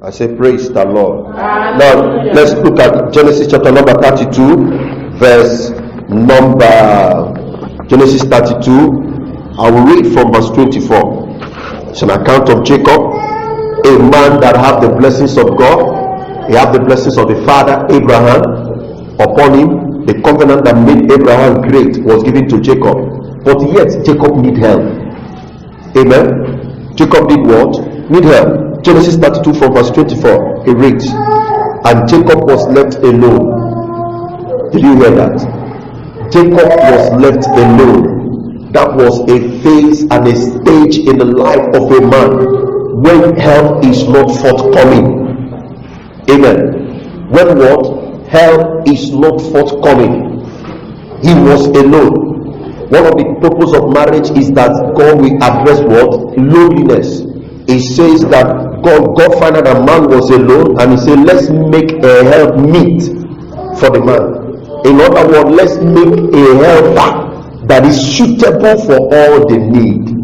I say praise the Lord. Now let's look at Genesis chapter number 32, verse number Genesis 32. I will read from verse 24. It's an account of Jacob, a man that had the blessings of God. He had the blessings of the father Abraham upon him. The covenant that made Abraham great was given to Jacob, but yet Jacob need help. Amen. Jacob did what? Need help. Genesis 32 from verse 24. It reads, and Jacob was left alone. Did you hear that? Jacob was left alone. That was a phase and a stage in the life of a man when help is not forthcoming. Amen. When what? Help is not forthcoming. He was alone. One of the purposes of marriage is that God will address what? Loneliness. It says that God found that a man was alone, and he said, let's make a help meet for the man. In other words, let's make a helper that is suitable for all the need.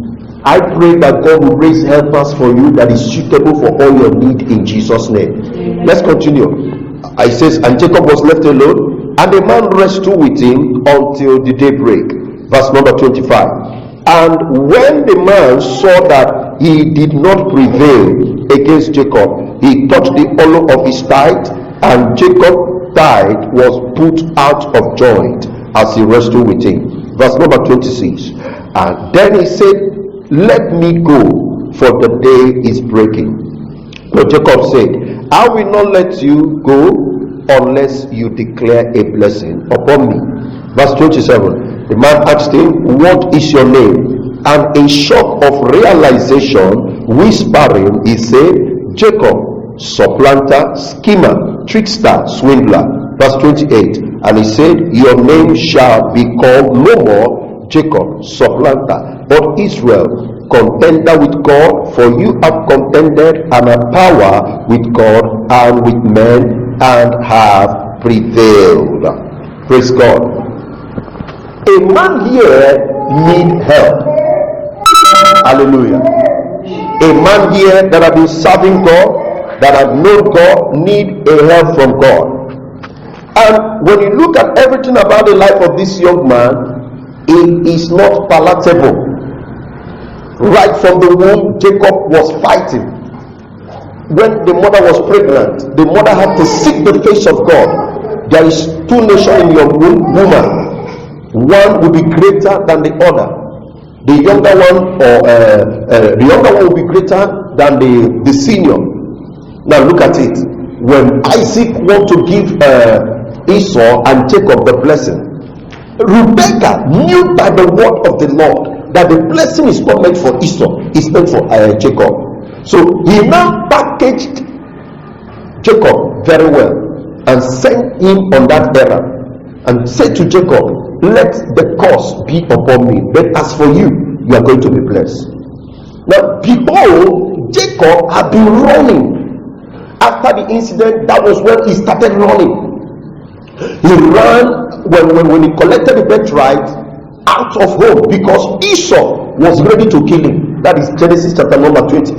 I pray that God will raise helpers for you that is suitable for all your need in Jesus' name. Amen. Let's continue. It says, and Jacob was left alone, and the man wrestled with him until the daybreak. Verse number 25. And when the man saw that he did not prevail against Jacob, he touched the hollow of his thigh, and Jacob died, was put out of joint as he wrestled with him. Verse number 26. And then he said, let me go, for the day is breaking. But Jacob said, I will not let you go unless you declare a blessing upon me. Verse 27. The man asked him, what is your name? And in shock of realization, whispering, he said, Jacob, supplanter, schemer, trickster, swindler. Verse 28. And he said, your name shall be called no more Jacob, supplanter, but Israel, contender with God, for you have contended and have power with God and with men, and have prevailed. Praise God. A man here need help. Hallelujah. A man here that have been serving God, that have known God, need a help from God. And when you look at everything about the life of this young man, it is not palatable. Right from the womb, Jacob was fighting. When the mother was pregnant, the mother had to seek the face of God. There is two nations in your womb, woman. One will be greater than the other. The younger one will be greater than the senior. Now look at it. When Isaac want to give Esau and Jacob the blessing, Rebekah knew by the word of the Lord that the blessing is not meant for Esau, it's meant for Jacob. So he now packaged Jacob very well and sent him on that errand and said to Jacob, let the curse be upon me, but as for you, you are going to be blessed. Now behold, Jacob had been running. After the incident, that was when he started running. He ran when he collected the birthright out of home, because Esau was ready to kill him. That is Genesis chapter number 28.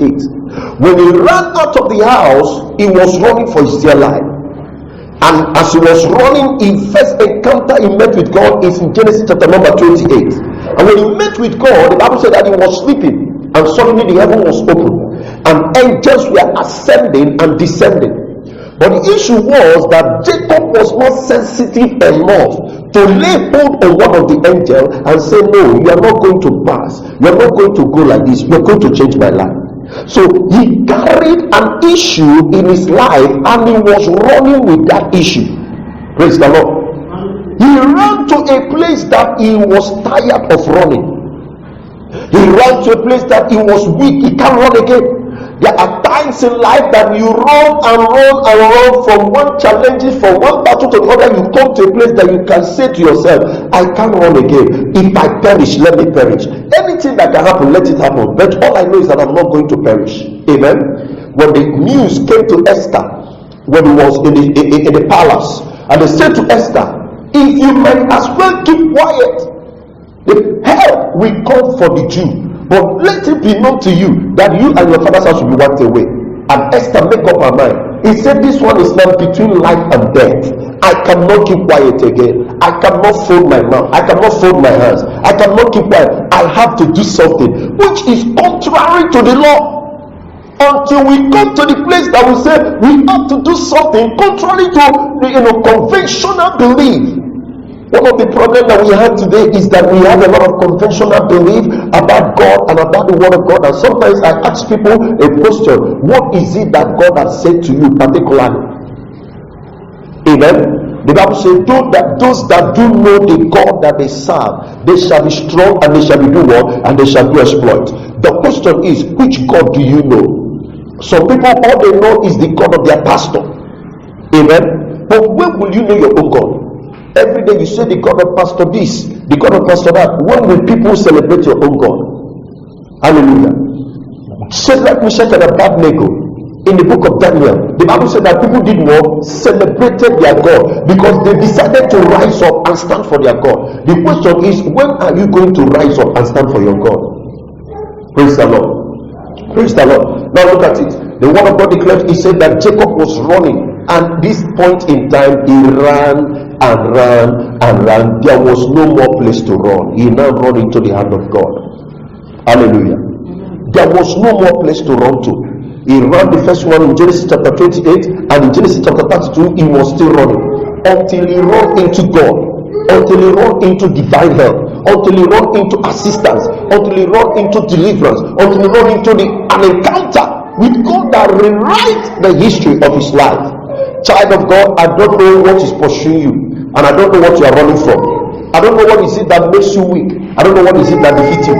When he ran out of the house, he was running for his dear life. And as he was running, his first encounter he met with God is in Genesis chapter number 28. And when he met with God, the Bible said that he was sleeping, and suddenly the heaven was opened, and angels were ascending and descending. But the issue was that Jacob was not sensitive enough to lay hold on one of the angels and say, no, you are not going to pass, you are not going to go like this, you are going to change my life. So he carried an issue in his life, and he was running with that issue. Praise the Lord. He ran to a place that he was tired of running. He ran to a place that he was weak, he can't run again. There are times in life that you run from one challenge, from one battle to the other. You come to a place that you can say to yourself, I can't run again. If I perish, let me perish. Anything that can happen, let it happen. But all I know is that I'm not going to perish. Amen. When the news came to Esther, when he was in the palace, and they said to Esther, if you might as well keep quiet, the hell will come for the Jew. But let it be known to you that you and your father's house will be wiped away. And Esther make up her mind. He said, this one is now between life and death. I cannot keep quiet again. I cannot fold my mouth. I cannot fold my hands. I cannot keep quiet. I have to do something which is contrary to the law. Until we come to the place that we say we have to do something contrary to conventional belief. One of the problems that we have today is that we have a lot of conventional belief about God and about the word of God. And sometimes I ask people a question: what is it that God has said to you particularly? Amen. The Bible says, those that do know the God that they serve, they shall be strong and they shall be do what? And they shall do exploit. The question is, which God do you know? Some people, all they know is the God of their pastor. Amen. But when will you know your own God? Every day you say the God of Pastor this, the God of Pastor that. When will people celebrate your own God? Hallelujah. Shadrach, Meshach, and Abednego in the book of Daniel, the Bible said that people did what? Celebrated their God because they decided to rise up and stand for their God. The question is, when are you going to rise up and stand for your God? Praise the Lord. Praise the Lord. Now look at it. The word of God declared, he said that Jacob was running, and this point in time he ran and ran and ran. There was no more place to run. He now ran into the hand of God. Hallelujah. There was no more place to run to. He ran the first one in Genesis chapter 28, and in Genesis chapter 32 he was still running until he ran into God, until he ran into divine help, until he ran into assistance, until he ran into deliverance, until he ran into an encounter with God that rewrites the history of his life. Child of God, I don't know what is pursuing you, and I don't know what you are running from. I don't know what is it that makes you weak. I don't know what is it that defeats you.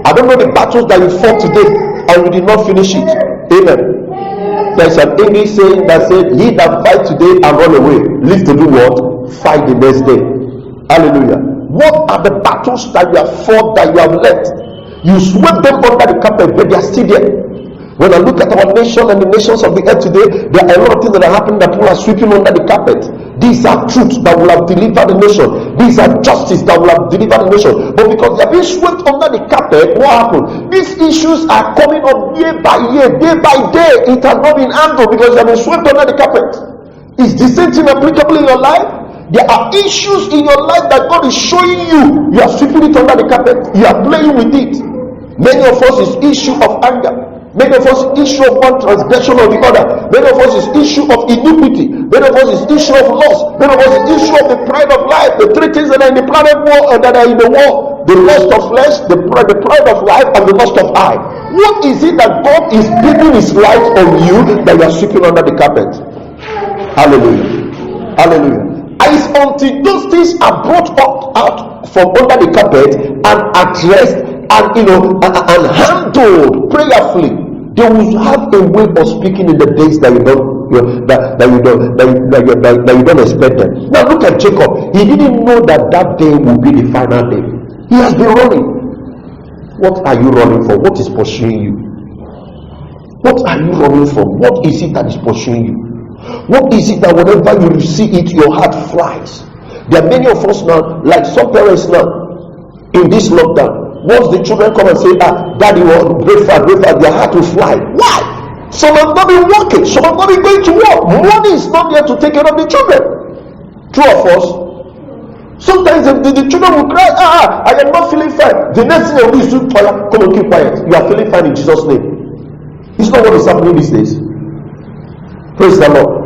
I don't know the battles that you fought today and you did not finish it. Amen. There's an English saying that said, he that fight today and run away live to do what? Fight the next day. Hallelujah. What are the battles that you have fought, that you have left? You swept them under the carpet, but they are still there. When I look at our nation and the nations of the earth today, there are a lot of things that are happening that people are sweeping under the carpet. These are truths that will have delivered the nation. These are justice that will have delivered the nation. But because they are being swept under the carpet, what happened? These issues are coming up year by year, day by day. It has not been handled because they have been swept under the carpet. Is the same thing applicable in your life? There are issues in your life that God is showing you. You are sweeping it under the carpet. You are playing with it. Many of us is issue of anger. Many of us issue of one transgression or the other. Many of us is issue of iniquity. Many of us is issue of loss. Many of us is issue of the pride of life. The three things that are in the planet war and that are in the war: the lust of flesh, the pride of life, and the lust of eye. What is it that God is bringing his light on you that you are sweeping under the carpet? Hallelujah. Hallelujah. And it's until those things are brought out from under the carpet and addressed and and handled prayerfully, they will have a way of speaking in the days that you don't expect them. Now look at Jacob. He didn't know that day will be the final day. He has been running. What are you running for? What is pursuing you? What are you running from? What is it that is pursuing you? What is it that whenever you see it, your heart flies? There are many of us now, like some parents now, in this lockdown. Once the children come and say, daddy will breakfast, their heart will fly. Why? Some have not been working. Some have not been going to work. Money is not there to take care of the children. True of us. Sometimes the children will cry, I am not feeling fine. The next thing they will do is to come and keep quiet. You are feeling fine in Jesus' name. It's not what is happening these days. Praise the Lord.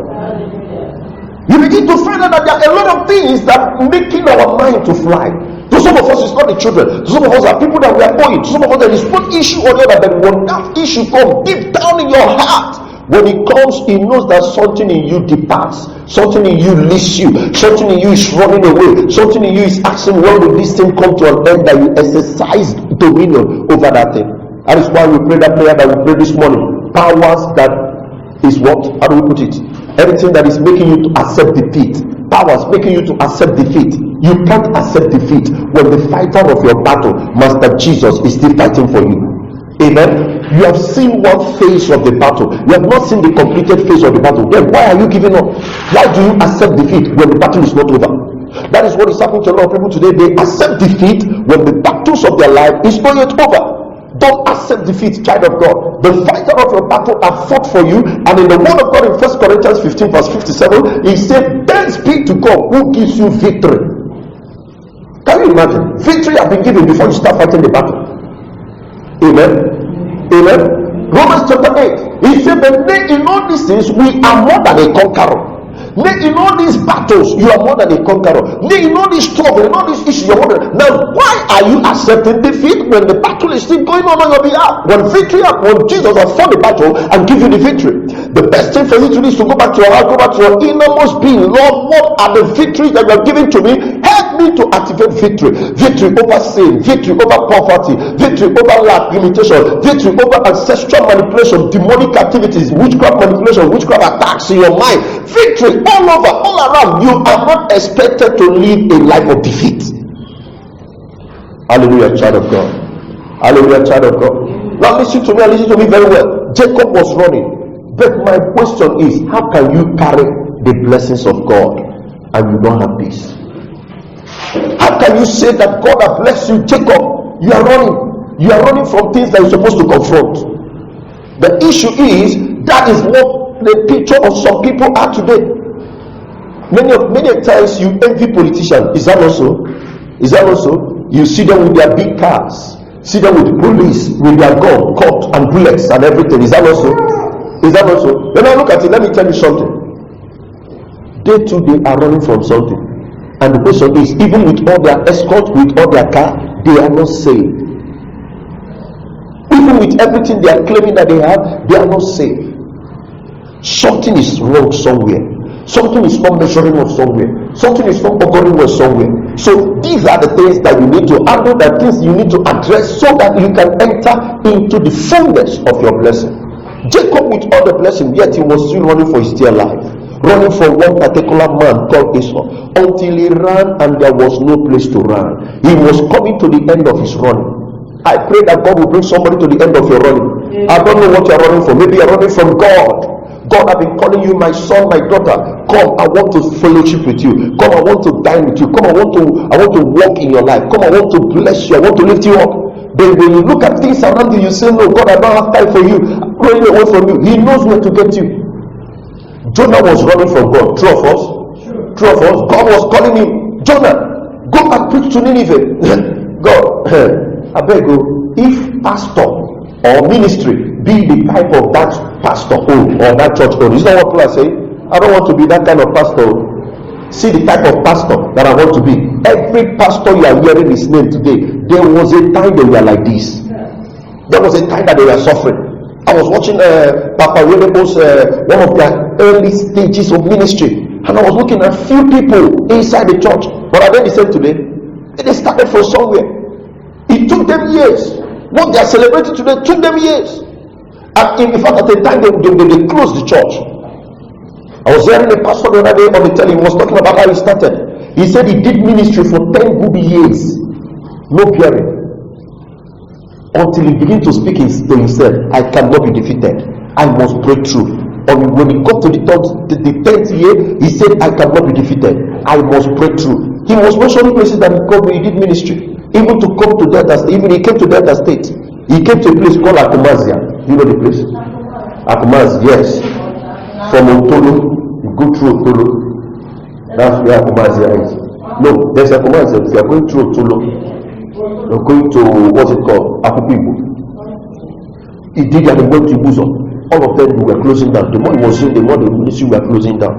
You begin to find out that there are a lot of things that are making our mind to fly. To some of us, it's not the children. To some of us, are people that we are owing. To some of us, there is one issue or the other. But when that issue comes deep down in your heart, when it comes, he knows that something in you departs, something in you leaves you, something in you is running away, something in you is asking, when will this thing come to an end, that you exercise dominion over that thing. That is why we pray that prayer that we pray this morning. Powers that is what? How do we put it? Everything that is making you to accept defeat. Powers making you to accept defeat. You can't accept defeat when the fighter of your battle, Master Jesus, is still fighting for you. Amen. You have seen one phase of the battle. You have not seen the completed phase of the battle. Then why are you giving up? Why do you accept defeat when the battle is not over? That is what is happening to a lot of people today. They accept defeat when the battles of their life is not yet over. Don't accept defeat, child of God. The fighter of your battle have fought for you, and in the word of God in 1 Corinthians 15 verse 57, he said, thanks be to God who gives you victory. Can you imagine? Victory has been given before you start fighting the battle. Amen. Amen. Romans chapter 8, he said that in all these things we are more than a conqueror. Nay, in all these battles, you are more than a conqueror. Nay, in all these trouble, in all these issues, you are more than. Now, why are you accepting defeat when the battle is still going on your behalf? When Jesus has fought the battle and give you the victory, the best thing for you to do is to go back to your heart, go back to your innermost being. Lord, what are the victories that you have given to me? Help me to activate victory. Victory over sin, victory over poverty, victory over lack, limitation, victory over ancestral manipulation, demonic activities, witchcraft manipulation, witchcraft attacks in your mind. Victory all over, all around. You are not expected to live a life of defeat. Hallelujah, child of God. Hallelujah, child of God. Now listen to me very well. Jacob was running, but my question is, how can you carry the blessings of God and you don't have peace? How can you say that God has blessed you? Jacob, you are running from things that you're supposed to confront. The issue is, that is what the picture of some people are today. Many times you envy politicians. Is that also? You see them with their big cars, see them with the police, with their gun, court and bullets and everything. Is that also? When I look at it, let me tell you something. They too, they are running from something. And the question is, even with all their escort, with all their car, they are not saved. Even with everything they are claiming that they have, they are not saved. Something is wrong somewhere. Something is not measuring up somewhere. Something is not occurring well somewhere. So these are the things that you need to handle, the things you need to address, so that you can enter into the fullness of your blessing. Jacob, with all the blessing, yet he was still running for his dear life, running from one particular man called Esau, until he ran and there was no place to run. He was coming to the end of his running. I pray that God will bring somebody to the end of your running. I don't know what you are running for. Maybe you are running from God. God, I've been calling you, my son, my daughter. Come, I want to fellowship with you. Come, I want to dine with you. Come, I want to walk in your life. Come, I want to bless you. I want to lift you up. But when you look at things around you, you say, no, God, I don't have time for you. I'm running away from you. He knows where to get you. Jonah was running from God. True of us? God was calling him, Jonah, go and preach to Nineveh. God, I beg you, if pastor or ministry be the type of that pastor or that church owner. Is that what people are saying? I don't want to be that kind of pastor. See the type of pastor that I want to be. Every pastor you are hearing his name today, there was a time they were like this. There was a time that they were suffering. I was watching Papa Williams, one of their early stages of ministry, and I was looking at few people inside the church. But I then said today, they started from somewhere. It took them years. What they are celebrating today took them years. And in fact, at the time they closed the church. I was hearing a pastor the other day on the telly. He was talking about how he started. He said he did ministry for 10 good years, no peering, until he began to speak to himself. I cannot be defeated. I must break through. And when he got to the 10th year, he said, I cannot be defeated. I must break through. He was mentioning places that he did ministry. Even to come to Delta State, even he came to Delta State. He came to a place called Akumazia. You know the place? Akumaz, yes. From Otolo, you go through Otolo. That's where Akumazia is. No, there's Akumazia. If you are going through Otolo, you're going to, what's it called? Akupibu. He did that and went to Ibuzo. All of them were closing down. The more he was saying, the more the ministry were closing down.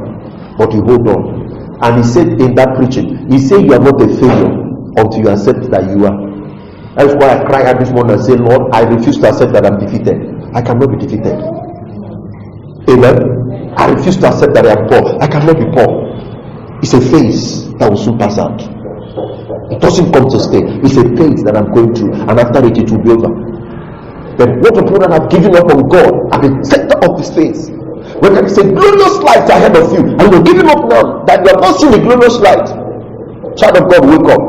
But he hold on. And he said in that preaching, he said, you are not a failure until you accept that you are. That's why I cry out this morning and say, Lord, I refuse to accept that I'm defeated. I cannot be defeated. Amen. I refuse to accept that I am poor. I cannot be poor. It's a phase that will soon pass out. It doesn't come to stay. It's a phase that I'm going through, and after it will be over. But what the people that have given up on God at the center of this phase, when there is a glorious light ahead of you, and you're giving up now that you are not seeing the glorious light, child of God, wake up.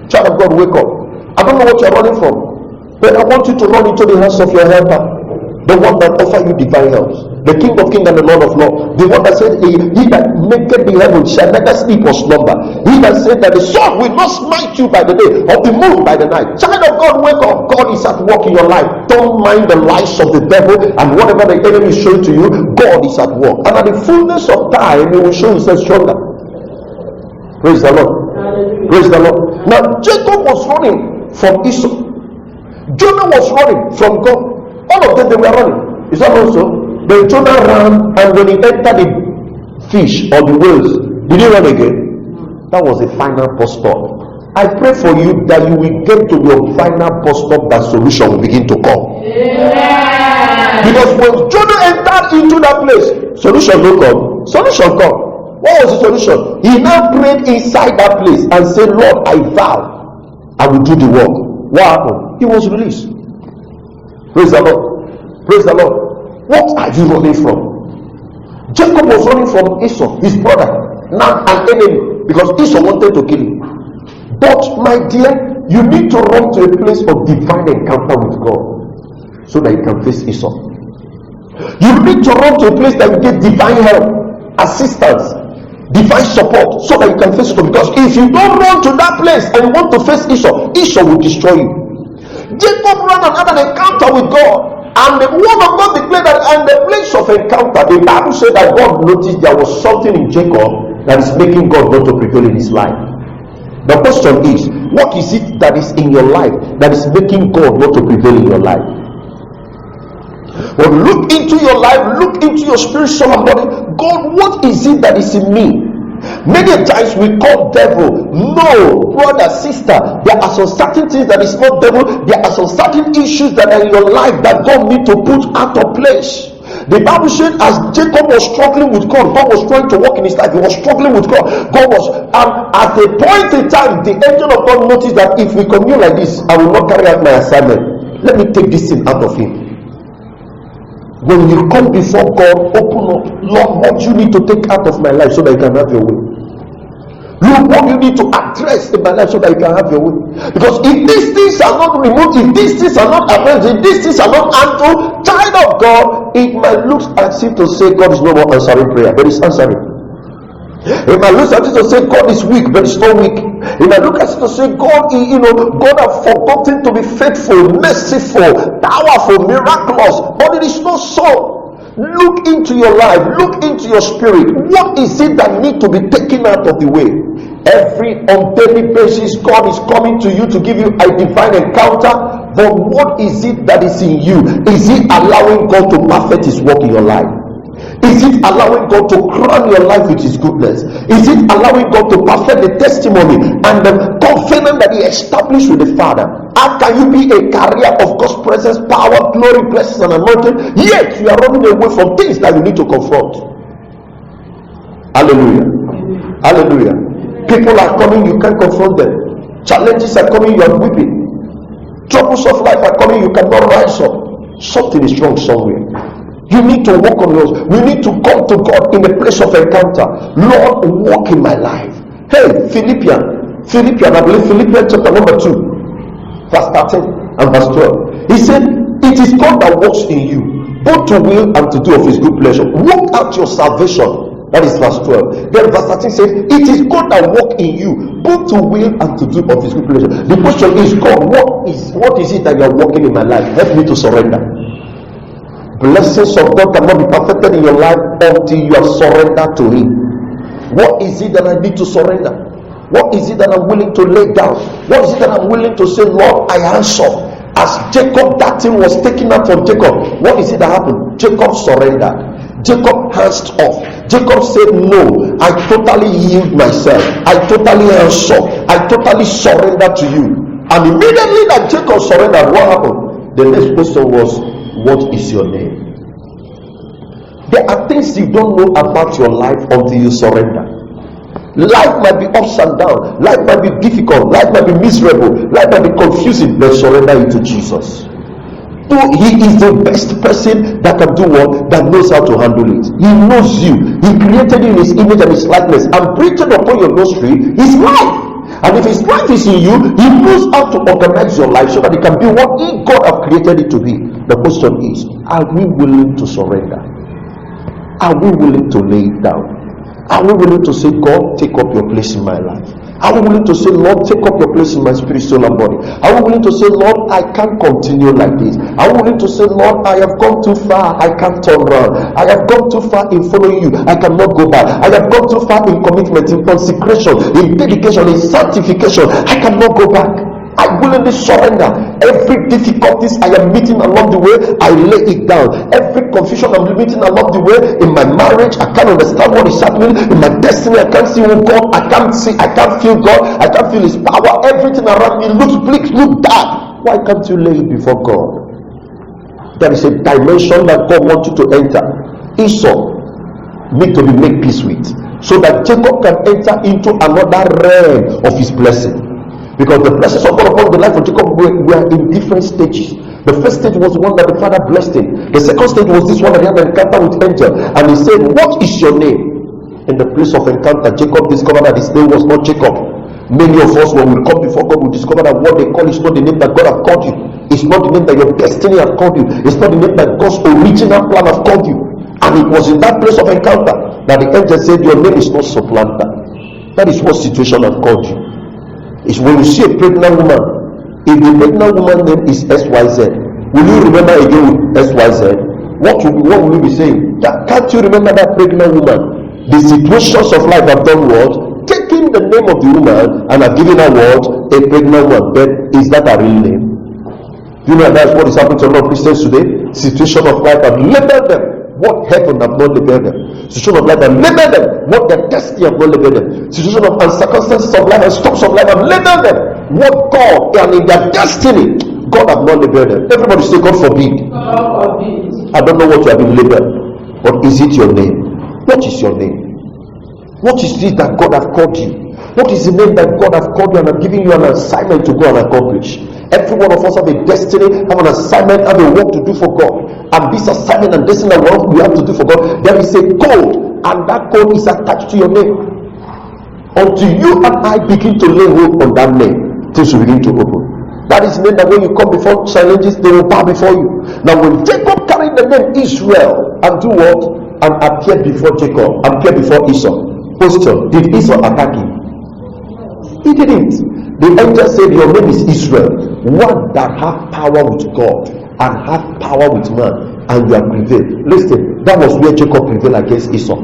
Child of God, wake up. I don't know what you're running from, but I want you to run into the hands of your helper, the one that offers you divine help, the King of Kings and the Lord of Lords, the one that said, he that maketh the heaven shall neither sleep or slumber. He that said that the sun will not smite you by the day, or the moon by the night. Child of God, wake up. God is at work in your life. Don't mind the lies of the devil and whatever the enemy is showing to you. God is at work, and at the fullness of time, he will show himself stronger. Praise the Lord. Praise the Lord. Now Jacob was running from Esau. Jonah was running from God. All of them, they were running. Is that also? Then Jonah ran, and when he entered the fish or the whales, did he run again? That was a final bus stop. I pray for you that you will get to your final bus stop, that solution will begin to come. Yeah. Because when Jonah entered into that place, solution will come. Solution come. What was the solution? He now prayed inside that place and said, Lord, I vow I will do the work. What happened? He was released. Praise the Lord. Praise the Lord. What are you running from? Jacob was running from Esau, his brother, now an enemy, because Esau wanted to kill him. But my dear, you need to run to a place of divine encounter with God so that you can face Esau. You need to run to a place that you get divine help, assistance, divine support, so that you can face Esau. Because if you don't run to that place and you want to face Esau, Esau will destroy you. Jacob ran and had an encounter with God, and the word of God declared that, and the place of encounter, the Bible said that God noticed there was something in Jacob that is making God not to prevail in his life. The question is, what is it that is in your life that is making God not to prevail in your life? Well, look into your life, look into your spiritual body. God, what is it that is in me? Many times we call devil. No, brother, sister, there are some certain things that is not devil. There are some certain issues that are in your life that God need to put out of place. The Bible said as Jacob was struggling with God, God was trying to work in his life. He was struggling with God. God was, at a point in time, the angel of God noticed that if we commune like this, I will not carry out my assignment. Let me take this thing out of him. When you come before God, open up. Lord, what you need to take out of my life so that you can have your way. Look what you need to address in my life so that you can have your way. Because if these things are not removed, if these things are not addressed, if these things are not handled, child of God, it might look as if to say God is no more answering prayer, but it's answering. It might look as if to say God is weak, but it's not weak. It might look as if to say God, God has forgotten to be faithful, merciful, powerful, miraculous, but it is not so. Look into your life, look into your spirit. What is it that needs to be taken out of the way? On daily basis, God is coming to you to give you a divine encounter. But what is it that is in you? Is it allowing God to perfect his work in your life? Is it allowing God to crown your life with his goodness? Is it allowing God to perfect the testimony and the covenant that he established with the Father? How can you be a carrier of God's presence, power, glory, blessings, and anointing, yet you are running away from things that you need to confront? Hallelujah. Hallelujah. People are coming, you can't confront them. Challenges are coming, you are weeping. Troubles of life are coming, you cannot rise up. Something is wrong somewhere. You need to walk on yours. We need to come to God in the place of encounter. Lord, walk in my life. Hey, Philippians, I believe Philippians chapter number 2, verse 13 and verse 12. He said, it is God that works in you, both to will and to do of his good pleasure. Work out your salvation. That is verse 12. Then verse 13 says, it is God that works in you, both to will and to do of his good pleasure. The question is, God, what is it that you are working in my life? Help me to surrender. Blessings of God cannot be perfected in your life until you are surrendered to him. What is it that I need to surrender? What is it that I'm willing to lay down? What is it that I'm willing to say, Lord, I answer? As Jacob, that thing was taken out from Jacob. What is it that happened? Jacob surrendered. Jacob hands off. Jacob said, no, I totally yield myself. I totally answer. I totally surrender to you. And immediately that Jacob surrendered, what happened? The next question was, what is your name? There are things you don't know about your life until you surrender. Life might be ups and downs. Life might be difficult. Life might be miserable. Life might be confusing. But surrender it to Jesus. He is the best person that can do what? That knows how to handle it. He knows you. He created you in his image and his likeness, and breathed upon your nostril his life. And if his life is in you, he knows how to organize your life so that it can be what God has created it to be. The question is, are we willing to surrender? Are we willing to lay it down? Are we willing to say, God, take up your place in my life? Are we willing to say, Lord, take up your place in my spirit, soul, and body? Are we willing to say, Lord, I can't continue like this? Are we willing to say, Lord, I have gone too far, I can't turn around. I have gone too far in following you, I cannot go back. I have gone too far in commitment, in consecration, in dedication, in sanctification, I cannot go back. I willingly surrender. Every difficulties I am meeting along the way, I lay it down. Every confusion I'm meeting along the way, in my marriage, I can't understand what is happening. In my destiny, I can't see who God. I can't feel God. I can't feel His power. Everything around me looks bleak, looks dark. Why can't you lay it before God? There is a dimension that God wants you to enter. Esau need to be made peace with, so that Jacob can enter into another realm of his blessing. Because the blessings of God upon the life of Jacob were in different stages. The first stage was the one that the father blessed him. The second stage was this one that he had an encounter with angel, and he said, what is your name? In the place of encounter, Jacob discovered that his name was not Jacob. Many of us, when we come before God, we discover that what they call is not the name that God has called you. It's not the name that your destiny has called you. It's not the name that God's original plan has called you. And it was in that place of encounter that the angel said, your name is not supplanter. That is what situation has called you. It's when you see a pregnant woman, if the pregnant woman name is XYZ, will you remember again with XYZ? What will you be saying? Can't you remember that pregnant woman? The situations of life have done what? Taking the name of the woman and have given her what? A pregnant woman. But is that a real name? Do you know that's what is happening to a lot of Christians today? Situation of life have labeled them what heaven have not labeled them. Situation of life have labeled them what their destiny have not labeled them. Situation of and circumstances of life and storms of life have labeled them what God and in their destiny God have not labeled them. Everybody say, God forbid. God forbid. I don't know what you have been labeled, but is it your name? What is your name? What is it that God have called you? What is the name that God have called you and have given you an assignment to go and accomplish? Every one of us have a destiny, have an assignment, have a work to do for God. And this assignment and destiny and work we have to do for God, there is a code, and that code is attached to your name. Until you and I begin to lay hold on that name, things will begin to open. That is the name that when you come before challenges, they will bow before you. Now when Jacob carried the name Israel and do what? And appeared before Jacob, appeared before Esau. Question, did Esau attack him? He didn't. The angel said, your name is Israel, one that have power with God and have power with man, and you have prevailed. Listen, that was where Jacob prevailed against Esau.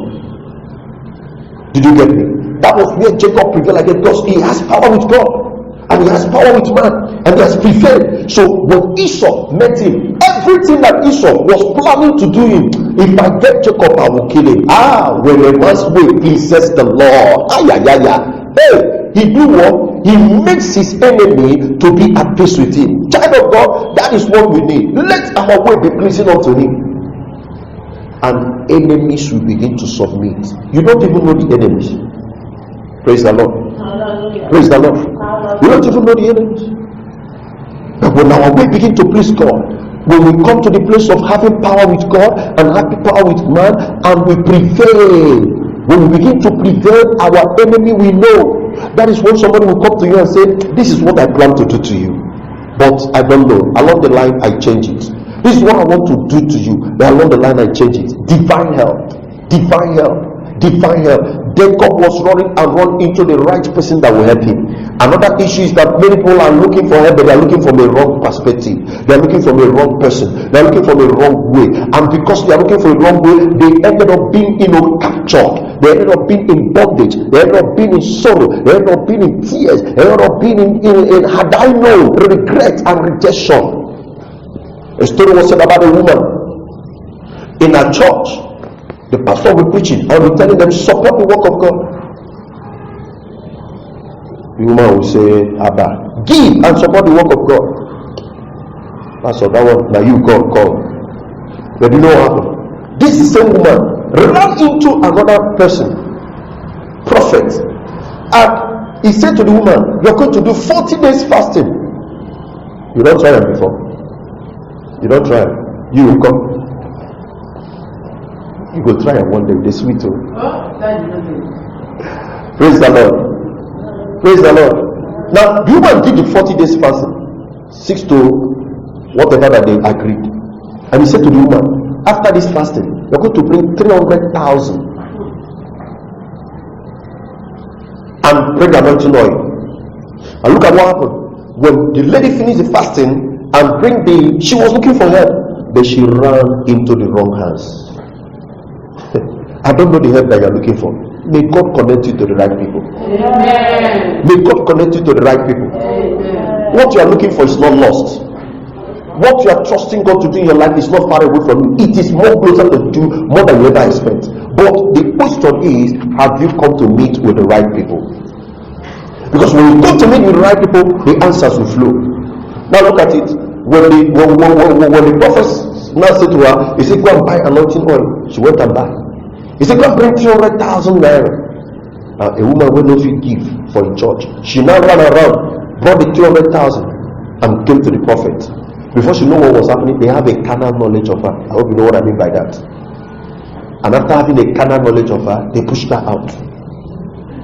Did you get me? That was where Jacob prevailed against, because he has power with God and he has power with man, and he has prevailed. So when Esau met him, everything that Esau was planning to do him, if I get Jacob, I will kill him. When a man's way pleases the Lord, hey, he do what? He makes his enemy to be at peace with him. Child of God, that is what we need. Let our way be pleasing unto him, and enemies will begin to submit. You don't even know the enemies. Praise the Lord. Hallelujah. Praise the Lord. Hallelujah. You don't even know the enemies. But when our way begin to please God, when we come to the place of having power with God and having power with man, and we prevail, when we begin to prevail, our enemy will know. That is when somebody will come to you and say, this is what I plan to do to you, but I don't know. Along the line, I change it. This is what I want to do to you, but along the line, I change it. Divine help. Divine help. Divine help. Jacob was running and run into the right person that will help him. Another issue is that many people are looking for help, but they are looking from a wrong perspective. They are looking from a wrong person. They are looking from a wrong way. And because they are looking for a wrong way, they ended up being captured. They ended up being in bondage. They ended up being in sorrow. They ended up being in tears. They ended up being in had I known, regret and rejection. A story was said about a woman in a church. The pastor will be preaching and will be telling them, support the work of God. The woman will say, Abba, give and support the work of God. Pastor, that one, now you God call. But you know what happened? This same woman ran into another person, prophet, and he said to the woman, you're going to do 40 days fasting. You don't try it before. You don't try it. You will come. You go try it one day. They sweet too. Praise the Lord. Praise the Lord. Now, the woman did the 40 days fasting, 6 to whatever that they agreed. And he said to the woman, after this fasting, you're going to bring 300,000. And bring anointing oil. And look at what happened. When the lady finished the fasting and she was looking for help, but she ran into the wrong hands. I don't know the help that you are looking for. May God connect you to the right people. Amen. May God connect you to the right people. Amen. What you are looking for is not lost. What you are trusting God to do in your life is not far away from you. It is more closer to do more than you ever expect. But the question is, have you come to meet with the right people? Because when you come to meet with the right people, the answers will flow. Now look at it. When the prophets now said to her, he said, go and buy anointing oil. She went and buy. He said, go and bring 300,000 naira. A woman will not give for a church. She now ran around, brought the 200,000 and came to the prophet. Before she knew what was happening, they have a carnal knowledge of her. I hope you know what I mean by that. And after having a carnal knowledge of her, they pushed her out.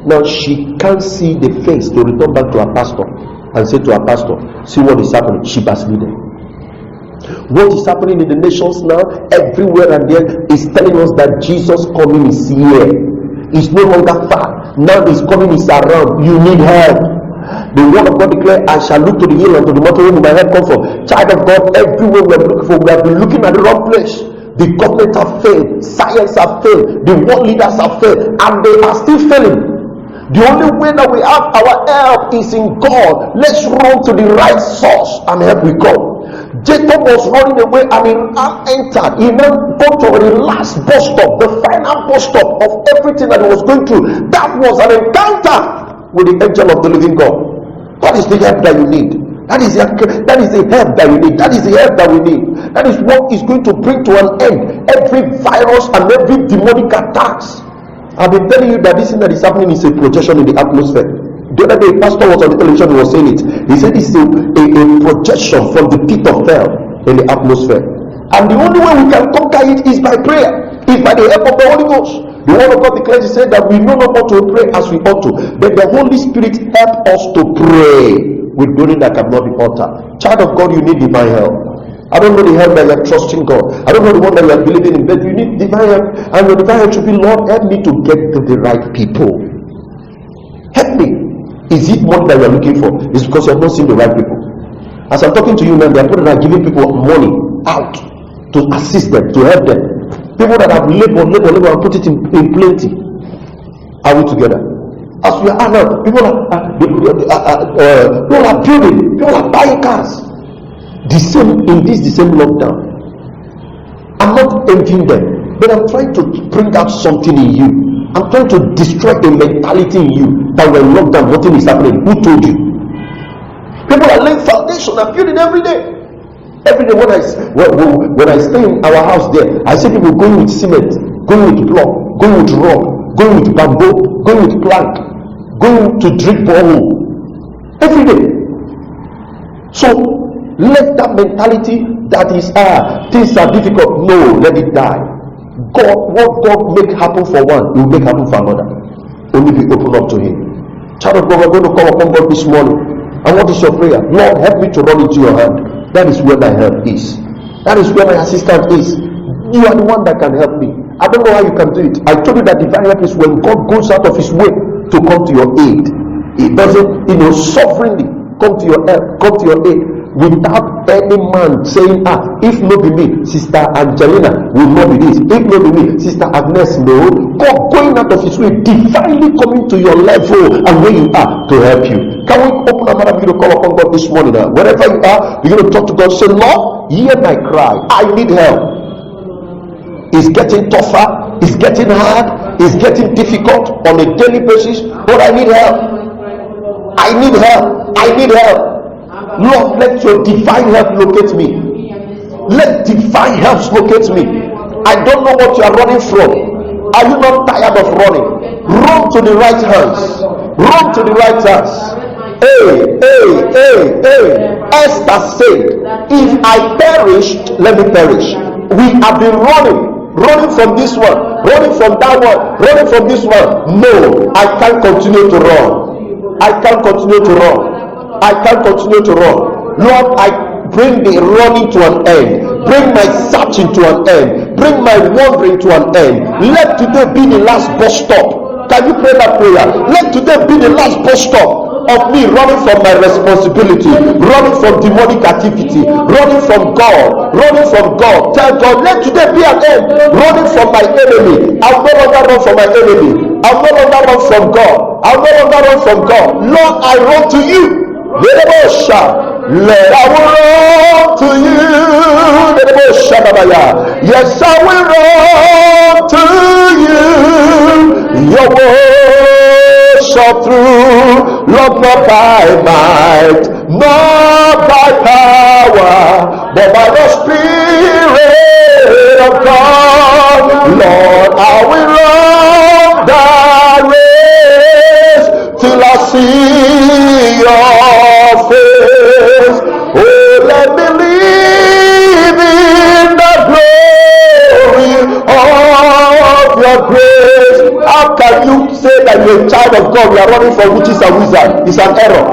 Now she can't see the face to return back to her pastor and say to her pastor, see what is happening. She backslided. What is happening in the nations now, everywhere and there, is telling us that Jesus coming is here. It's no longer far. Now His coming is around. You need help. The word of God declares, I shall look to the hill and to the mountain where my help come from. Child of God, everywhere we are looking for, we have been looking at the wrong place. The government have failed, science have failed, the world leaders have failed, and they are still failing. The only way that we have our help is in God. Let's run to the right source and help will come. Jacob was running away and he entered. He now got to the last bus stop, the final bus stop of everything that he was going through. That was an encounter with the angel of the living God. That is the help that you need. That is the help that you need. That is the help that we need. That is what is going to bring to an end every virus and every demonic attacks. I've been telling you that this thing that is happening is a projection in the atmosphere. The other day, a pastor was on the television, he was saying it. He said it's a projection from the pit of hell in the atmosphere. And the only way we can conquer it is by prayer, is by the help of the Holy Ghost. The word of God declares, he said that we know not how to pray as we ought to, but the Holy Spirit help us to pray with groaning that cannot be uttered. Child of God, you need divine help. I don't know the help that you are trusting God. I don't know the one that you are believing in, but you need divine help. And your divine help should be, Lord, help me to get to the right people. Help me. Is it money that you are looking for? It's because you have not seen the right people. As I'm talking to you now, there are people that are giving people money out to assist them, to help them. People that have labor and put it in plenty. Are we together? As we are now, people are building, people are buying cars. The same lockdown. I'm not envying them, but I'm trying to bring out something in you. I'm trying to destroy a mentality in you that when lockdown, nothing is happening. Who told you? People are laying foundation and building every day. Every day when I stay in our house there, I see people going with cement, going with block, going with rock, going with bamboo, going with plank, going to drink borehole. Every day. So let that mentality that is things are difficult. No, let it die. God, what God make happen for one, He will make happen for another. Only be open up to Him. Child of God, we're going to call upon God this morning. And what is your prayer? Lord, help me to run into your hand. That is where my help is. That is where my assistance is. You are the one that can help me. I don't know how you can do it. I told you that divine help is when God goes out of His way to come to your aid. He doesn't, sovereignly come to your help, come to your aid, without any man saying, if not be me, Sister Angelina will not be this. If not be me, Sister Agnes, no. God going out of His way, divinely coming to your level and where you are to help you. Can we open our mouth and begin to call upon God this morning? Wherever you are, begin to talk to God. Say, Lord, hear my cry. I need help. It's getting tougher. It's getting hard. It's getting difficult on a daily basis. But I need help. I need help. I need help. Lord, let your divine help locate me. Let divine help locate me. I don't know what you are running from. Are you not tired of running? Run to the right hands. Run to the right hands. Hey. Esther said, if I perish, let me perish. We have been running from this one, running from that one, running from this one. No, I can't continue to run. I can't continue to run. I can't continue to run. Lord, I bring the running to an end. Bring my searching to an end. Bring my wandering to an end. Let today be the last bus stop. Can you pray that prayer? Let today be the last bus stop of me running from my responsibility, running from demonic activity, running from God, running from God. Tell God, let today be an end. Running from my enemy. I'll no longer run from my enemy. I'll no longer run from God. I'll no longer run from God. Lord, I run to you. Let I will run to you. Yes, I will run to you. Your word shall through, Lord, not by might, not by power, but by the Spirit of God. Lord, I will run the race till I see your face. Oh, let me live in the glory of your grace. How can you say that you're a child of God? You are running from witches and wizards. It's an error.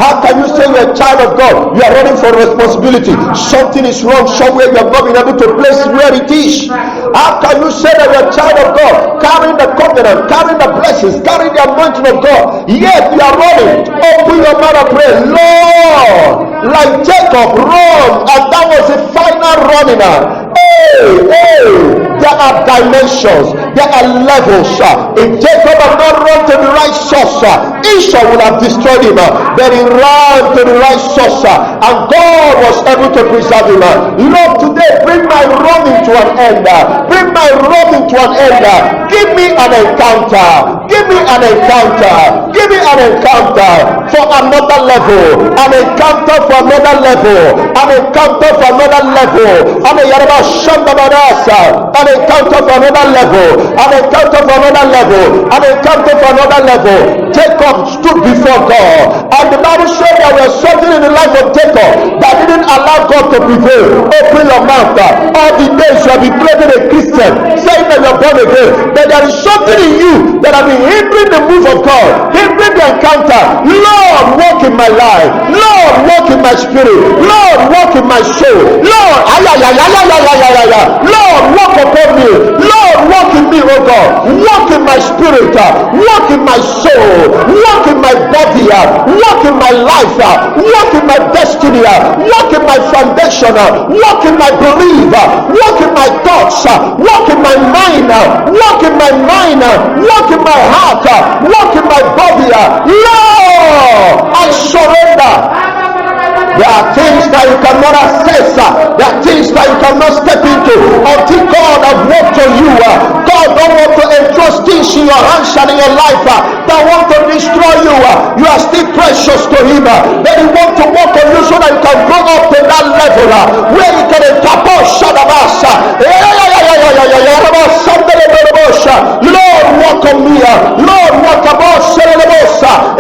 How can you say you're a child of God? You are running for responsibility. Something is wrong somewhere. You have not been able to place where it is. How can you say that you're a child of God? Carrying the covenant, carrying the blessings, carrying the anointing of God. Yet you are running. Open your mouth and pray. Lord, like Jacob, run. And that was the final running. There are dimensions, there are levels. If Jacob had not run to the right source, Esau would have destroyed him. But he ran to the right source, and God was able to preserve him. Lord, today bring my running to an end. Bring my running to an end. Give me an encounter. Give me an encounter. Give me an encounter for another level. An encounter for another level. An encounter for another level. An encounter for another level. An encounter for another level. An encounter for another level. Jacob stood before God, and the Bible said there was something in the life of Jacob that didn't allow God to prevail. Open your mouth. All the days you have been claiming a Christian, saying that you're born again, but there is something in you that has been hindering the move of God, hindering the encounter. Lord, walk in my life. Lord, walk in my spirit. Lord, walk in my soul. Lord, Lord, walk upon me. Lord, walk in me, oh God. Walk in my spirit. Walk in my soul. Walk in my body. Walk in my life. Walk in my destiny. Walk in my foundation. Walk in my belief. Walk in my thoughts. Walk in my mind. Walk in my mind. Walk in my heart. Walk in my body. Lord, I surrender. There are things that you cannot access. There are things that you cannot step into until God has worked on you. God don't want to entrust things in your hands and in your life that want to destroy you. You are still precious to Him. Then He wants to work on you so that you can go up to that level where you can encounter Shadabasa. Lord, walk on me. Lord, walk about Shadabasa.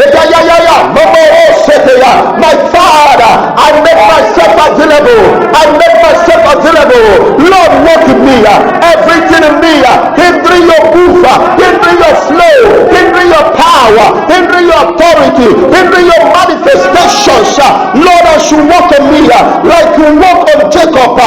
My Father, I make myself available. I make myself available. Lord, walk in me. Everything in me, hindering your move, hindering your flow, hindering your power, hindering your authority, hindering your manifestations. Lord, I should walk on me like you walk on Jacob.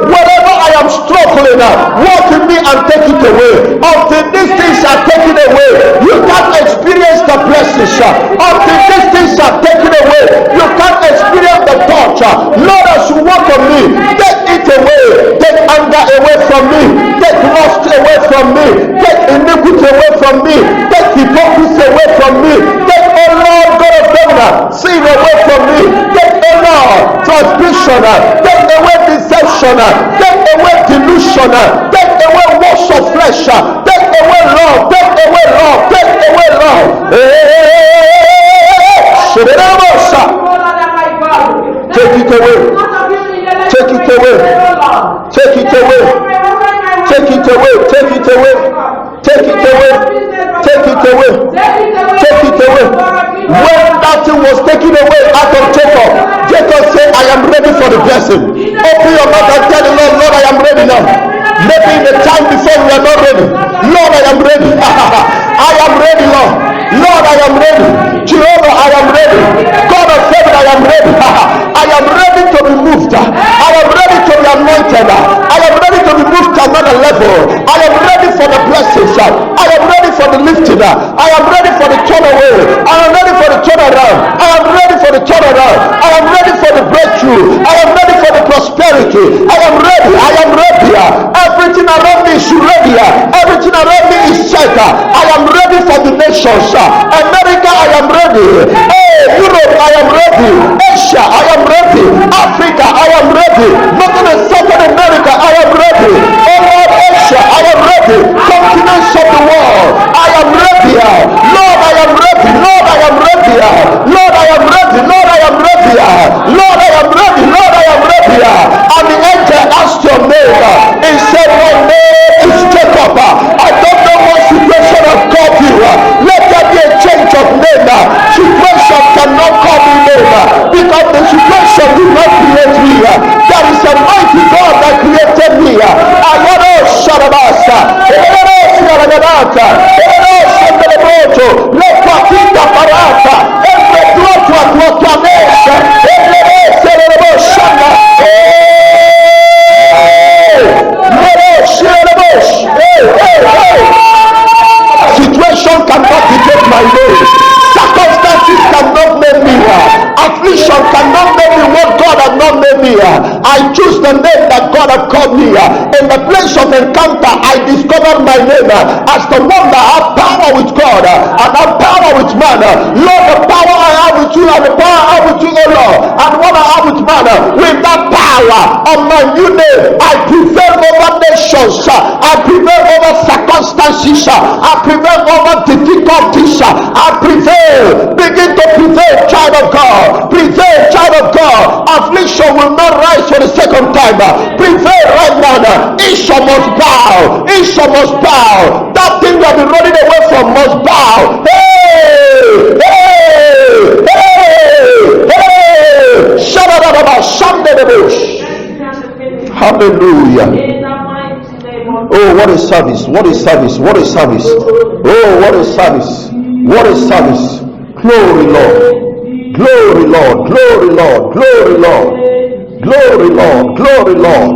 Whatever I am struggling, walk in me and take it away. Until these things are taken away, you can't experience the blessings. Until these things are taken away, you can't experience the touch. Lord, as you walk on me, take it away. Take anger away from me. Take lust away from me. Take iniquity away from me. Take hypocrisy away from me. Take, oh Lord, God of heaven, sin away from me. Take, oh Lord, transgression. Take away deception. Take away delusion. Take away works of flesh. Take away love. Take away love. Take away love. Take it away. Take it away. Take it away. Take it away. Take it away. Take it away. Take it away. Take it away. When that thing was taken away out of Jacob, Jacob said, I am ready for the blessing. Open your mouth and tell the Lord, Lord, I am ready now. Maybe in the time before we are not ready. Lord, I am ready. I am ready, Lord. Lord, I am ready. Jehovah, I am ready. God of heaven, I am ready. I am ready to be moved. I am ready to be anointed. I am ready to be moved to another level. I am ready for the blessings. I am ready for the lifting. I am ready for the turnaround. I am ready for the turnaround. I am ready for the turnaround. I am ready for the breakthrough. I am ready for the prosperity. I am ready. I am ready. Everything around me is ready. Everything around me is set. I am ready for the nations. America, I am ready. Hey, Europe, I am ready. Asia, I am ready. Africa, I am ready. Northern and Southern America, I am ready. All over Asia, I am ready. Continents of the world, I am ready. Lord, I am ready. Lord, I am ready. Lord, I am ready. Lord, I am ready. Lord, I am ready. Lord, I am ready. And the angel asked your name. He said, my name is Jacob. I don't know what situation has called you. Let there be a change of name. Situation cannot call me name because the situation did not create me. There is a mighty God that created me. Ayano Sharabasa. Let Paquita Parata. Every blood to Aquanes. Every celebration. Situation cannot defeat my name. Circumstances cannot make me. Affliction cannot make me what God has not made me. I choose the name that God has called me. In the place of encounter, I discovered my name as the one that has power with God and have power with man. Lord, the power I have with you and the power I have with you, O Lord, and what I have with man, with that power of my new name, I prevail over nations. I prevail over circumstances. I prevail over difficulties. I prevail. Begin to prevail, child of God. Prevail, child of God. Affliction will not rise for the second time. Prevail right now. Esau must bow. Esau must bow. That thing that been running away from must bow. Hey! Hey! Hey! Hey! Hallelujah. Oh, what a service! What a service! What a service! Oh, what a service! What a service! Glory, Lord! Glory, Lord! Glory, Lord! Glory, Lord! Glory, Lord! Glory, Lord!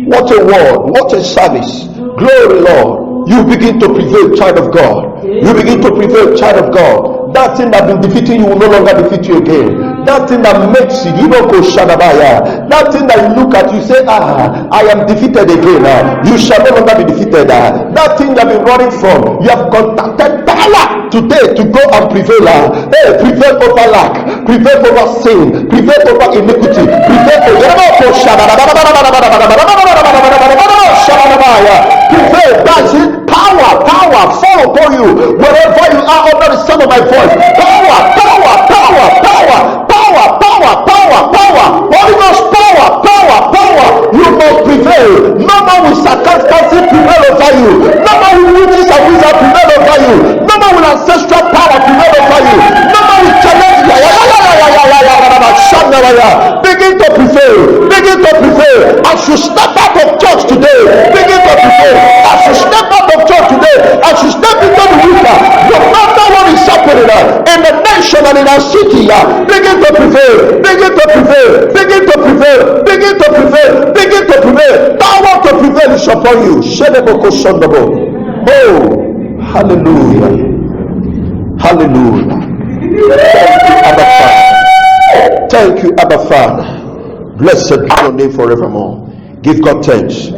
What a word! What a service! Glory, Lord! You begin to prevail, child of God. You begin to prevail, child of God. That thing that been defeating you will no longer defeat you again. That thing that makes you know, that thing that you look at, you say, I am defeated again. You shall no longer be defeated. That thing that you've been running from, you have contacted power today to go and prevail. Hey, prevail over lack, prevail over sin, prevail over iniquity, prevail over prevail. That's it. Power fall upon you wherever you are under the sound of my voice. Power. Holy Ghost power. You must prevail. No man will sarcastically prevail over you. No man will witches and wizards prevail over you. No man will ancestral power prevail over you. No man will challenge you. Begin to prevail. As you step out of church today, begin to prevail. As you step out of church today, as you step into the winter, no matter what is happening in the nation and in our city, begin to prevail. Power to prevail is upon you. Oh, hallelujah. Thank you, Abba Father. Blessed be your name forevermore. Give God thanks.